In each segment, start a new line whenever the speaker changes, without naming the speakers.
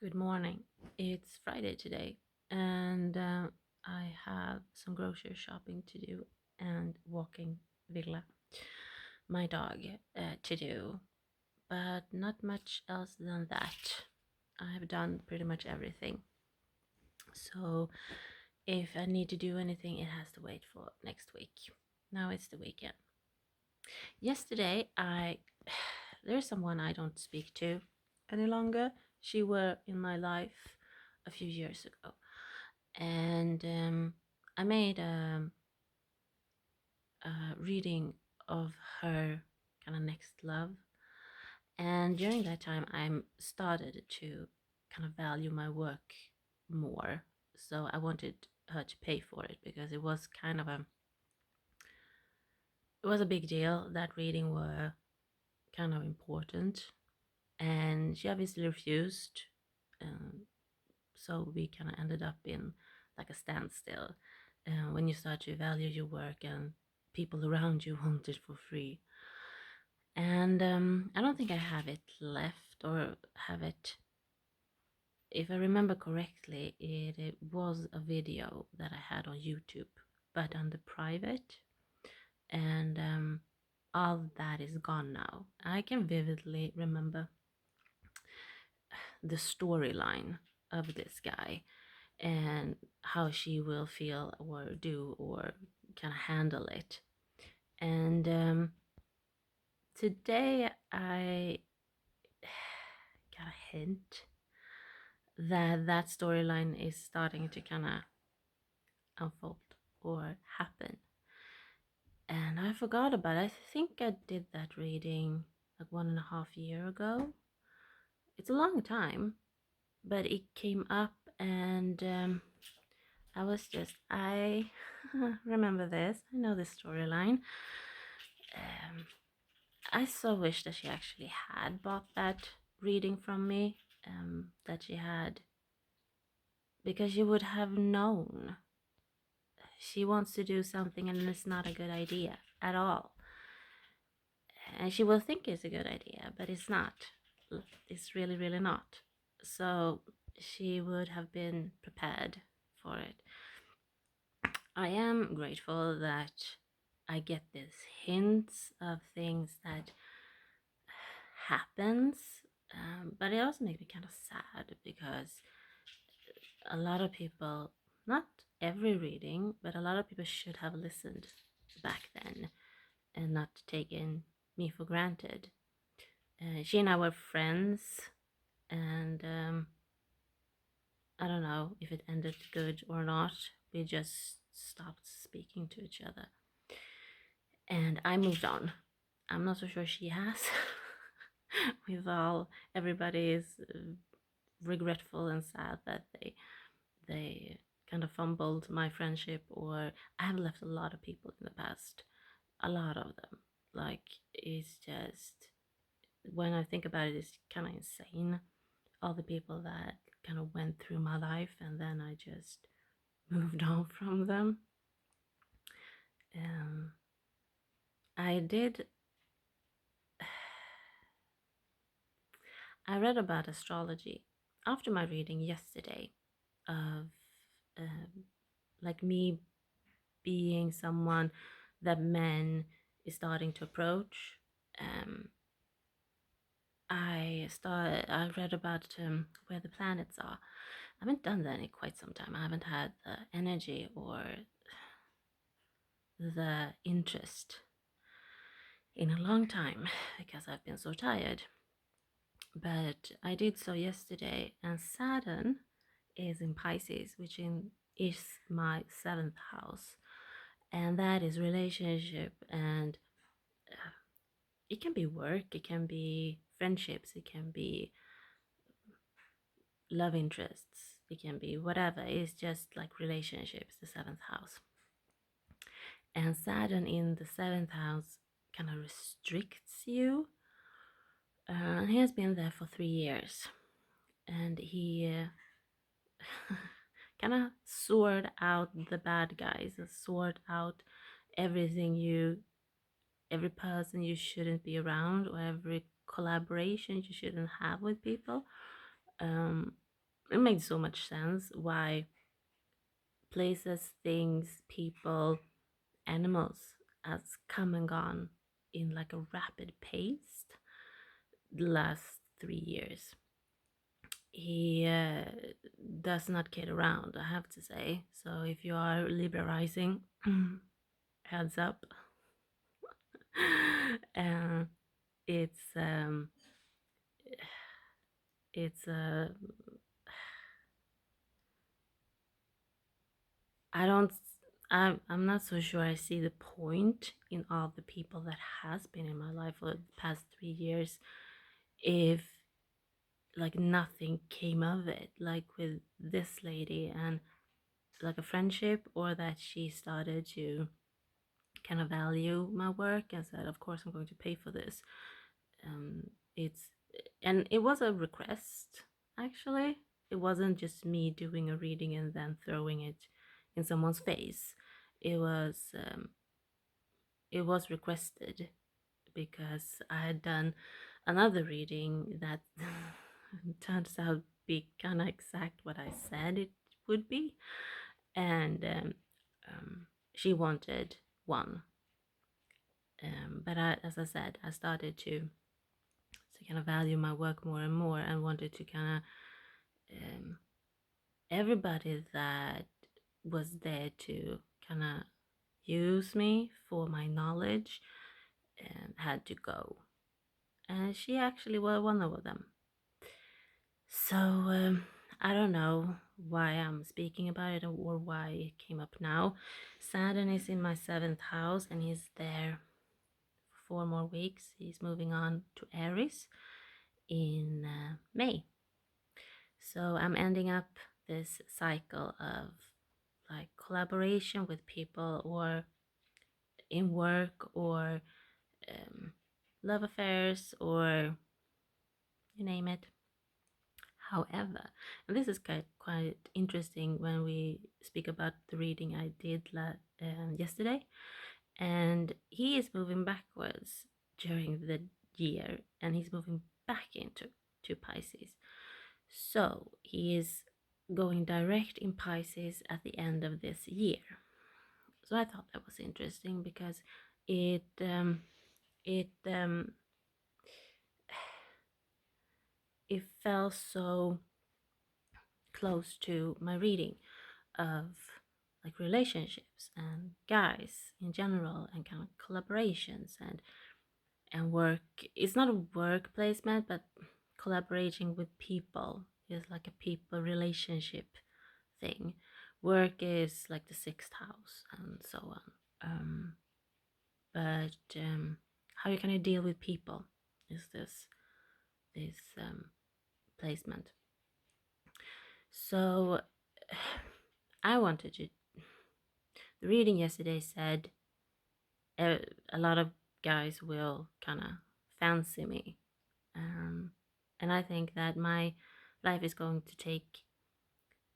Good morning. It's Friday today, and I have some grocery shopping to do and walking Villa, my dog, to do, but not much else than that. I have done pretty much everything. So if I need to do anything, it has to wait for next week. Now it's the weekend. Yesterday, there's someone I don't speak to any longer. She were in my life a few years ago, and I made a reading of her kind of next love. And during that time, I started to kind of value my work more. So I wanted her to pay for it because it was a big deal. That reading were kind of important, and she obviously refused. Um, so we kind of ended up in like a standstill when you start to value your work and people around you want it for free. And I don't think I have it left or have it. If I remember correctly, it was a video that I had on YouTube, but under private, and all that is gone now. I can vividly remember the storyline of this guy and how she will feel or do or kind of handle it. And today I got a hint that that storyline is starting to kind of unfold or happen. And I forgot about it. I think I did that reading like 1.5 years ago. It's a long time, but it came up and I remember this. I know this storyline. Um, I so wish that she actually had bought that reading from me, that she had, because she would have known she wants to do something and it's not a good idea at all. And she will think it's a good idea, but it's not. It's really, really not. So she would have been prepared for it. I am grateful that I get these hints of things that happens, but it also makes me kind of sad because a lot of people, not every reading, but a lot of people should have listened back then and not taken me for granted. She and I were friends, and I don't know if it ended good or not. We just stopped speaking to each other, and I moved on. I'm not so sure she has. With all, everybody is regretful and sad that they kind of fumbled my friendship, or I have left a lot of people in the past, a lot of them. Like, it's just, when I think about it, it's kind of insane, all the people that kind of went through my life and then I just moved on from them. um, I did I read about astrology after my reading yesterday of um, like me being someone that men is starting to approach. Um, I read about where the planets are. I haven't done that in quite some time. I haven't had the energy or the interest in a long time because I've been so tired. But I did so yesterday, and Saturn is in Pisces, is my seventh house, and that is relationship, and it can be work, it can be friendships, it can be love interests, it can be whatever. It's just like relationships, the seventh house. And Saturn in the seventh house kind of restricts you. He has been there for 3 years, and he kind of sort out the bad guys, sort out everything every person you shouldn't be around, or every collaboration you shouldn't have with people. made so much sense why places, things, people, animals has come and gone in like a rapid pace the last 3 years. He does not kid around, I have to say. So if you are Libra rising, heads up. uh, it's um, it's I don't. I'm not so sure I see the point in all the people that has been in my life for the past 3 years if like nothing came of it, like with this lady, and like a friendship, or that she started to kind of value my work and said, of course I'm going to pay for this. It's and it was a request, actually. It wasn't just me doing a reading and then throwing it in someone's face. It was um, it was requested because I had done another reading that turns out to be kind of exact what I said it would be, and she wanted one. But as I said, I started to kind of value my work more and more, and wanted to kind of everybody that was there to kind of use me for my knowledge had to go, and she actually was one of them. So I don't know why I'm speaking about it or why it came up now. Saturn is in my 7th house, and he's there for 4 more weeks. He's moving on to Aries in May. So I'm ending up this cycle of like collaboration with people, or in work, or love affairs, or you name it. However, and this is quite interesting when we speak about the reading I did yesterday, and he is moving backwards during the year, and he's moving back into Pisces. So he is going direct in Pisces at the end of this year. So I thought that was interesting because it it it felt so close to my reading of like relationships and guys in general, and kind of collaborations and work. It's not a work placement, but collaborating with people is like a people relationship thing. Work is like the 6th house and so on. But how you can deal with people is this placement. So I wanted to. The reading yesterday said a lot of guys will kind of fancy me, and I think that my life is going to take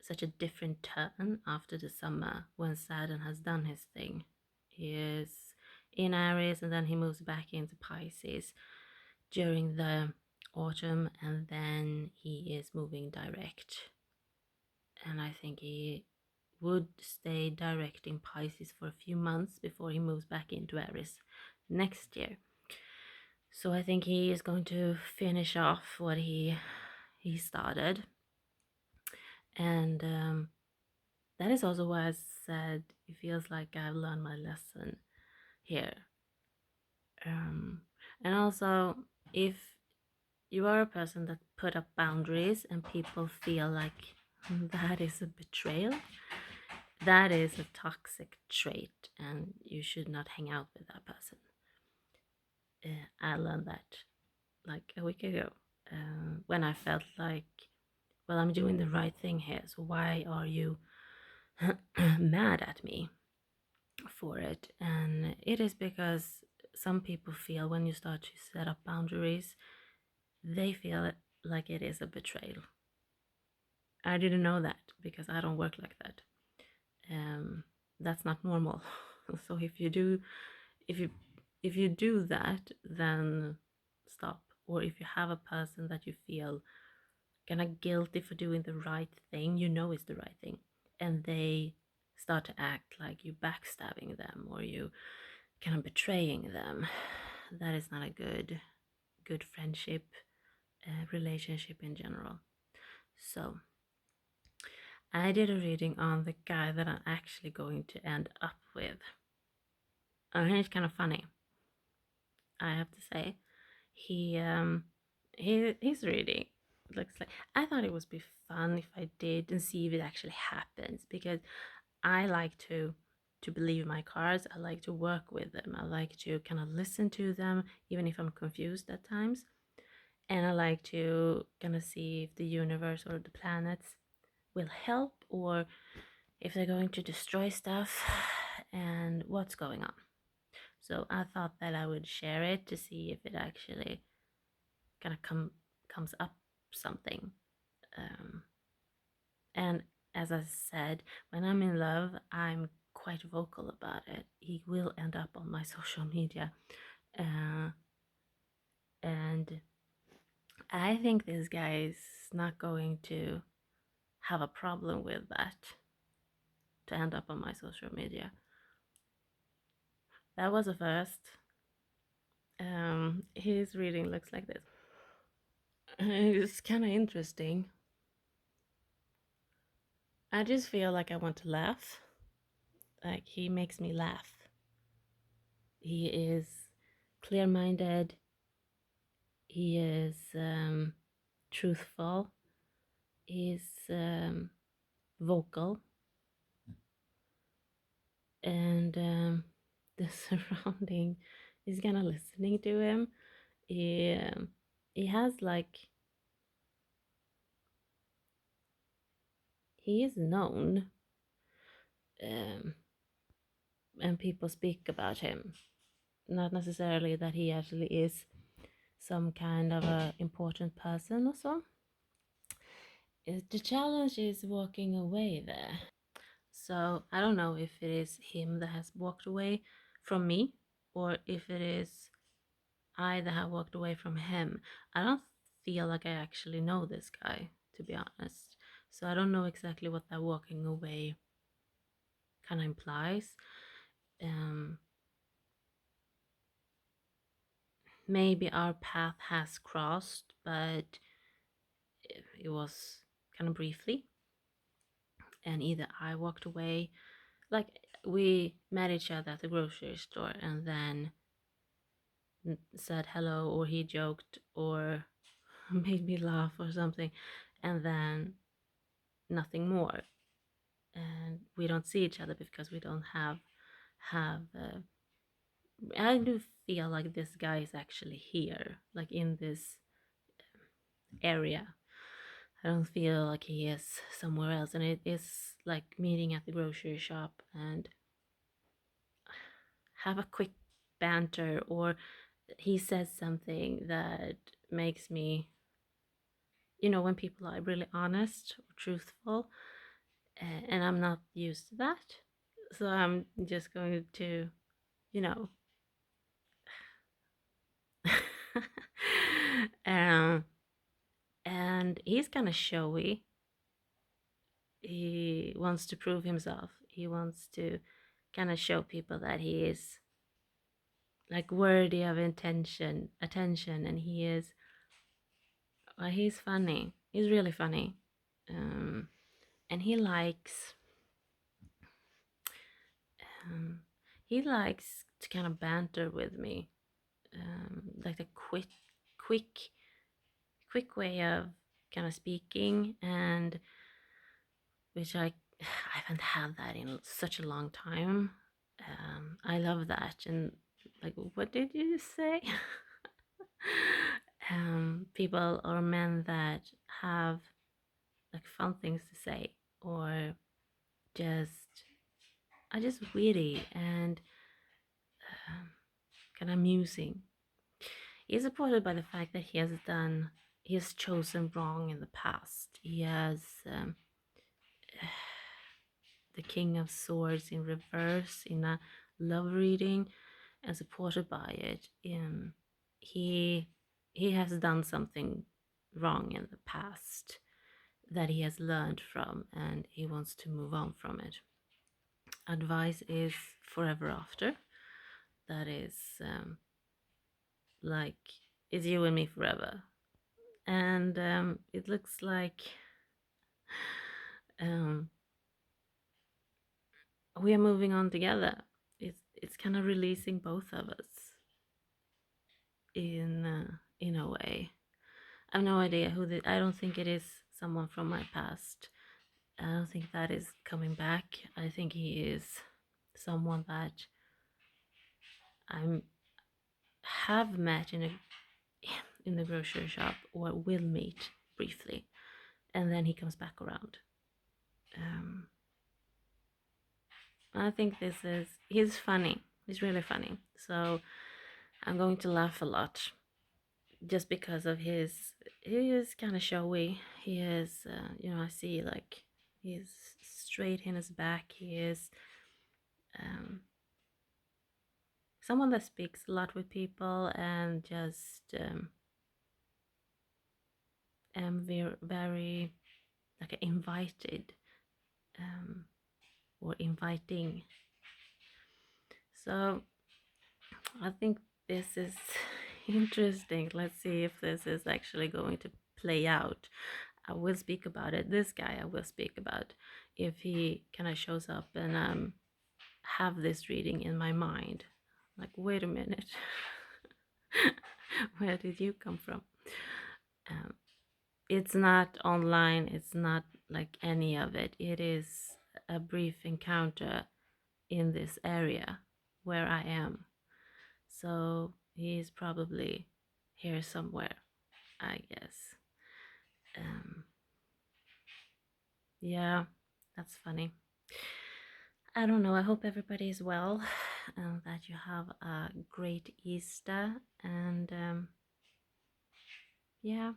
such a different turn after the summer when Saturn has done his thing. He is in Aries, and then he moves back into Pisces during the autumn, and then he is moving direct. And I think he would stay direct in Pisces for a few months before he moves back into Aries next year. So I think he is going to finish off what he started, and that is also why I said it feels like I've learned my lesson here. And also, if you are a person that put up boundaries and people feel like that is a betrayal, that is a toxic trait, and you should not hang out with that person. I learned that like a week ago, when I felt like, well, I'm doing the right thing here, so why are you mad at me for it? And it is because some people feel when you start to set up boundaries, they feel like it is a betrayal. I didn't know that because I don't work like that. That's not normal. So if you do that, then stop. Or if you have a person that you feel kind of guilty for doing the right thing, you know it's the right thing, and they start to act like you backstabbing them or you kind of betraying them. That is not a good friendship, relationship in general. So I did a reading on the guy that I'm actually going to end up with. And he's kind of funny, I have to say. His reading looks like, I thought it would be fun if I did and see if it actually happens, because I like to believe my cards. I like to work with them. I like to kind of listen to them even if I'm confused at times. And I like to kind of see if the universe or the planets will help, or if they're going to destroy stuff and what's going on. So I thought that I would share it to see if it actually kind of comes up something. Um, and as I said, when I'm in love, I'm quite vocal about it. He will end up on my social media. Uh, and I think this guy is not going to have a problem with that, to end up on my social media. That was a first. His reading looks like this. It's kind of interesting. I just feel like I want to laugh. Like, he makes me laugh. He is clear minded. He is truthful. He's vocal. And the surrounding is kind of listening to him. He has like, he is known, um, and people speak about him. Not necessarily that he actually is some kind of a important person or so. The challenge is walking away there. So I don't know if it is him that has walked away from me, or if it is I that have walked away from him. I don't feel like I actually know this guy, to be honest. So I don't know exactly what that walking away kind of implies. Maybe our path has crossed, but it was kind of briefly. And either I walked away, like we met each other at the grocery store and then said hello, or he joked or made me laugh or something, and then nothing more. And we don't see each other because we don't have I do feel like this guy is actually here, like in this area. I don't feel like he is somewhere else, and it is like meeting at the grocery shop and have a quick banter, or he says something that makes me, when people are really honest or truthful, and I'm not used to that. So I'm just going to, you know, um, and he's kind of showy. He wants to prove himself. He wants to kind of show people that he is like worthy of attention, and he is. Well, he's funny. He's really funny, and um, he likes to kind of banter with me, like a quick, quick way of kind of speaking, and which I haven't had that in such a long time. I love that. And like, what did you say? People or men that have like fun things to say, or just are just witty and kind of amusing. He's supported by the fact that he has chosen wrong in the past. He has the King of Swords in reverse in a love reading, and supported by it. He he has done something wrong in the past that he has learned from, and he wants to move on from it. Advice is forever after. That is like, it's you and me forever. And it looks like um, we are moving on together. It's kind of releasing both of us in a way. I have no idea who I don't think it is someone from my past. I don't think that is coming back. I think he is someone that I have met in the grocery shop or will meet briefly, and then he comes back around. I think he's funny. He's really funny. So I'm going to laugh a lot just because of he is kind of showy. He is, I see like he's straight in his back. He is someone that speaks a lot with people and just very, very like invited or inviting. So I think this is interesting. Let's see if this is actually going to play out. I will speak about it. This guy I will speak about if he kind of shows up and have this reading in my mind. Like, wait a minute. Where did you come from? Um, it's not online. It's not like any of it. It is a brief encounter in this area where I am. So he's probably here somewhere, I guess. Yeah, that's funny. I don't know. I hope everybody is well and that you have a great Easter. And yeah.